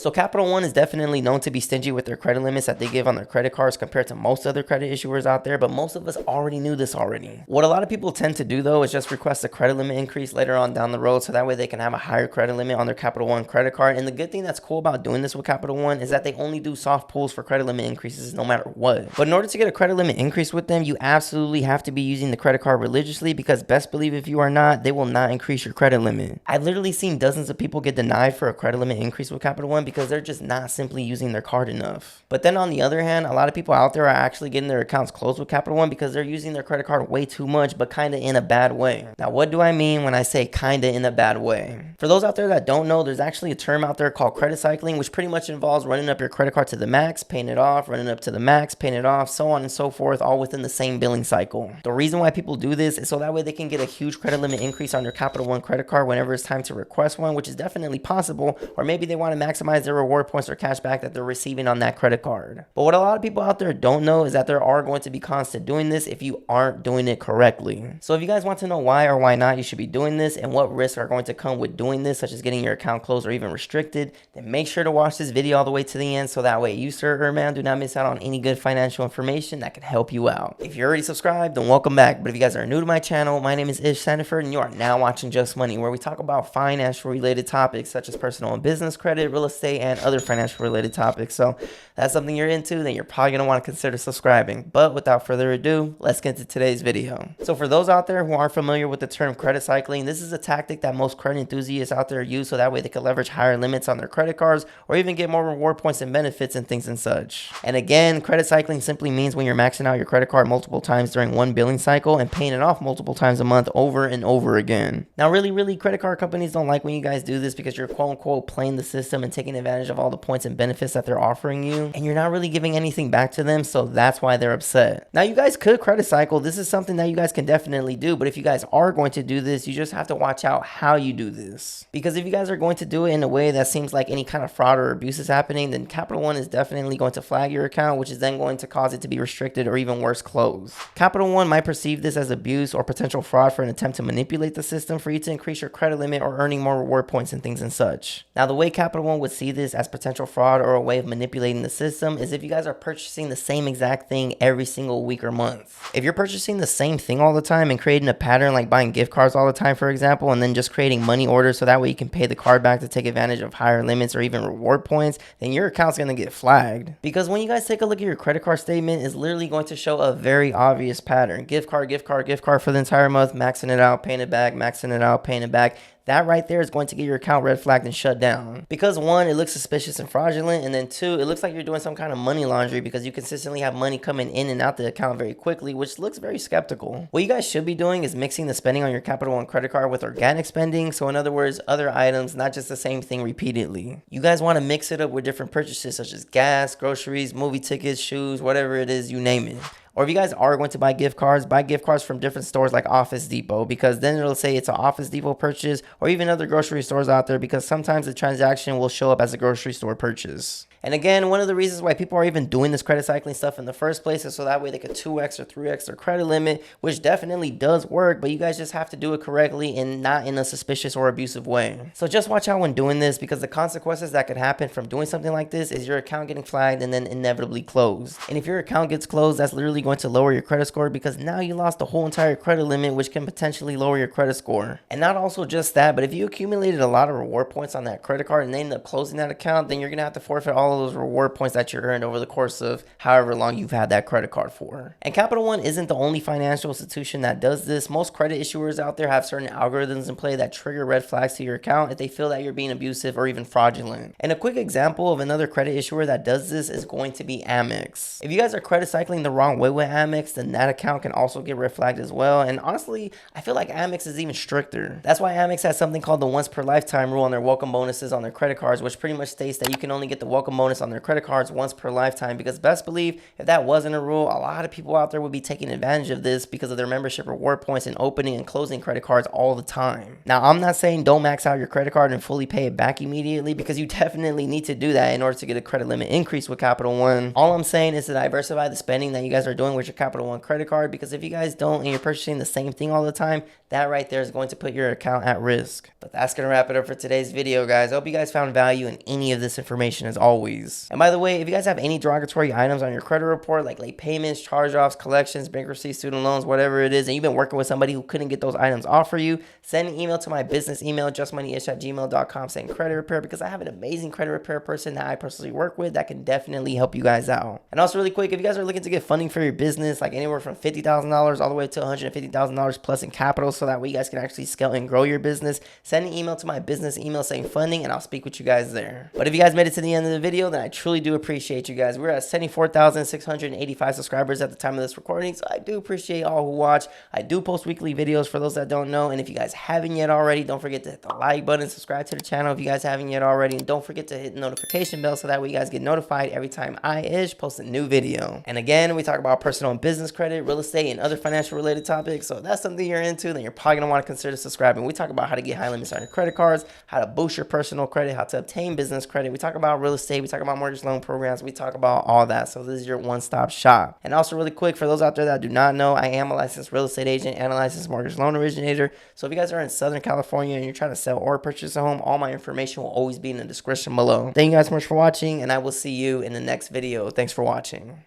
So Capital One is definitely known to be stingy with their credit limits that they give on their credit cards compared to most other credit issuers out there, but most of us already knew this already. What a lot of people tend to do though is just request a credit limit increase later on down the road, so that way they can have a higher credit limit on their Capital One credit card. And the good thing that's cool about doing this with Capital One is that they only do soft pulls for credit limit increases no matter what. But in order to get a credit limit increase with them, you absolutely have to be using the credit card religiously, because best believe if you are not, they will not increase your credit limit. I've literally seen dozens of people get denied for a credit limit increase with Capital One because they're just not simply using their card enough. But then on the other hand, a lot of people out there are actually getting their accounts closed with Capital One because they're using their credit card way too much, but kind of in a bad way. Now, what do I mean when I say kind of in a bad way? For those out there that don't know, there's actually a term out there called credit cycling, which pretty much involves running up your credit card to the max, paying it off, running up to the max, paying it off, so on and so forth, all within the same billing cycle. The reason why people do this is so that way they can get a huge credit limit increase on their Capital One credit card whenever it's time to request one, which is definitely possible, or maybe they want to maximize their reward points or cash back that they're receiving on that credit card. But what a lot of people out there don't know is that there are going to be cons to doing this if you aren't doing it correctly. So if you guys want to know why or why not you should be doing this and what risks are going to come with doing this, such as getting your account closed or even restricted, then make sure to watch this video all the way to the end, so that way you, sir or ma'am, do not miss out on any good financial information that can help you out. If you're already subscribed, then welcome back. But if you guys are new to my channel, my name is Ismael Sandiford, and you are now watching Just Money, where we talk about financial related topics such as personal and business credit, real estate, and other financial related topics. So if that's something you're into, then you're probably going to want to consider subscribing. But without further ado, let's get into today's video. So for those out there who aren't familiar with the term credit cycling, this is a tactic that most credit enthusiasts out there use, so that way they can leverage higher limits on their credit cards or even get more reward points and benefits and things and such. And again, credit cycling simply means when you're maxing out your credit card multiple times during one billing cycle and paying it off multiple times a month over and over again. Now really credit card companies don't like when you guys do this, because you're quote unquote playing the system and taking advantage of all the points and benefits that they're offering you, and you're not really giving anything back to them, so that's why they're upset. Now you guys could credit cycle. This is something that you guys can definitely do, but if you guys are going to do this, you just have to watch out how you do this, because if you guys are going to do it in a way that seems like any kind of fraud or abuse is happening, then Capital One is definitely going to flag your account, which is then going to cause it to be restricted or even worse, closed. Capital One might perceive this as abuse or potential fraud for an attempt to manipulate the system for you to increase your credit limit or earning more reward points and things and such. Now the way Capital One would see this as potential fraud or a way of manipulating the system is if you guys are purchasing the same exact thing every single week or month. If you're purchasing the same thing all the time and creating a pattern like buying gift cards all the time, for example, and then just creating money orders so that way you can pay the card back to take advantage of higher limits or even reward points, then your account's going to get flagged. Because when you guys take a look at your credit card statement, it's literally going to show a very obvious pattern. Gift card, gift card, gift card for the entire month, maxing it out, paying it back, maxing it out, paying it back. That right there is going to get your account red flagged and shut down. Because one, it looks suspicious and fraudulent, and then two, it looks like you're doing some kind of money laundry because you consistently have money coming in and out the account very quickly, which looks very skeptical. What you guys should be doing is mixing the spending on your Capital One credit card with organic spending. So in other words, other items, not just the same thing repeatedly. You guys want to mix it up with different purchases such as gas, groceries, movie tickets, shoes, whatever it is, you name it. Or if you guys are going to buy gift cards from different stores like Office Depot, because then it'll say it's an Office Depot purchase, or even other grocery stores out there, because sometimes the transaction will show up as a grocery store purchase. And again, one of the reasons why people are even doing this credit cycling stuff in the first place is so that way they could 2x or 3x their credit limit, which definitely does work, but you guys just have to do it correctly and not in a suspicious or abusive way. So just watch out when doing this, because the consequences that could happen from doing something like this is your account getting flagged and then inevitably closed. And if your account gets closed, that's literally going to lower your credit score, because now you lost the whole entire credit limit, which can potentially lower your credit score. And not also just that, but if you accumulated a lot of reward points on that credit card and they end up closing that account, then you're going to have to forfeit all of those reward points that you earned over the course of however long you've had that credit card for. And Capital One isn't the only financial institution that does this. Most credit issuers out there have certain algorithms in play that trigger red flags to your account if they feel that you're being abusive or even fraudulent. And a quick example of another credit issuer that does this is going to be Amex. If you guys are credit cycling the wrong way with Amex, then that account can also get red flagged as well. And honestly, I feel like Amex is even stricter. That's why Amex has something called the once per lifetime rule on their welcome bonuses on their credit cards, which pretty much states that you can only get the welcome bonus on their credit cards once per lifetime. Because best believe, if that wasn't a rule, a lot of people out there would be taking advantage of this because of their membership reward points and opening and closing credit cards all the time. Now, I'm not saying don't max out your credit card and fully pay it back immediately, because you definitely need to do that in order to get a credit limit increase with Capital One. All I'm saying is to diversify the spending that you guys are doing with your Capital One credit card, because if you guys don't and you're purchasing the same thing all the time, that right there is going to put your account at risk. But that's going to wrap it up for today's video, guys. I hope you guys found value in any of this information as always. And by the way, if you guys have any derogatory items on your credit report, like late payments, charge-offs, collections, bankruptcy, student loans, whatever it is, and you've been working with somebody who couldn't get those items off for you, send an email to my business email, justmoneyish@gmail.com, saying credit repair, because I have an amazing credit repair person that I personally work with that can definitely help you guys out. And also really quick, if you guys are looking to get funding for your business, like anywhere from $50,000 all the way to $150,000 plus in capital, so that way you guys can actually scale and grow your business, send an email to my business email saying funding, and I'll speak with you guys there. But if you guys made it to the end of the video, then I truly do appreciate you guys. We're at 74,685 subscribers at the time of this recording, so I do appreciate all who watch. I do post weekly videos for those that don't know, and if you guys haven't yet already, don't forget to hit the like button, subscribe to the channel if you guys haven't yet already, and don't forget to hit the notification bell so that way you guys get notified every time Ish post a new video. And again, we talk about personal and business credit, real estate, and other financial related topics, so if that's something you're into, then you're probably going to want to consider subscribing. We talk about how to get high limits on your credit cards, how to boost your personal credit, how to obtain business credit. We talk about real estate, we talk about mortgage loan programs, we talk about all that. So this is your one-stop shop. And also really quick, for those out there that do not know, I am a licensed real estate agent and a licensed mortgage loan originator. So if you guys are in Southern California and you're trying to sell or purchase a home, all my information will always be in the description below. Thank you guys so much for watching, and I will see you in the next video. Thanks for watching.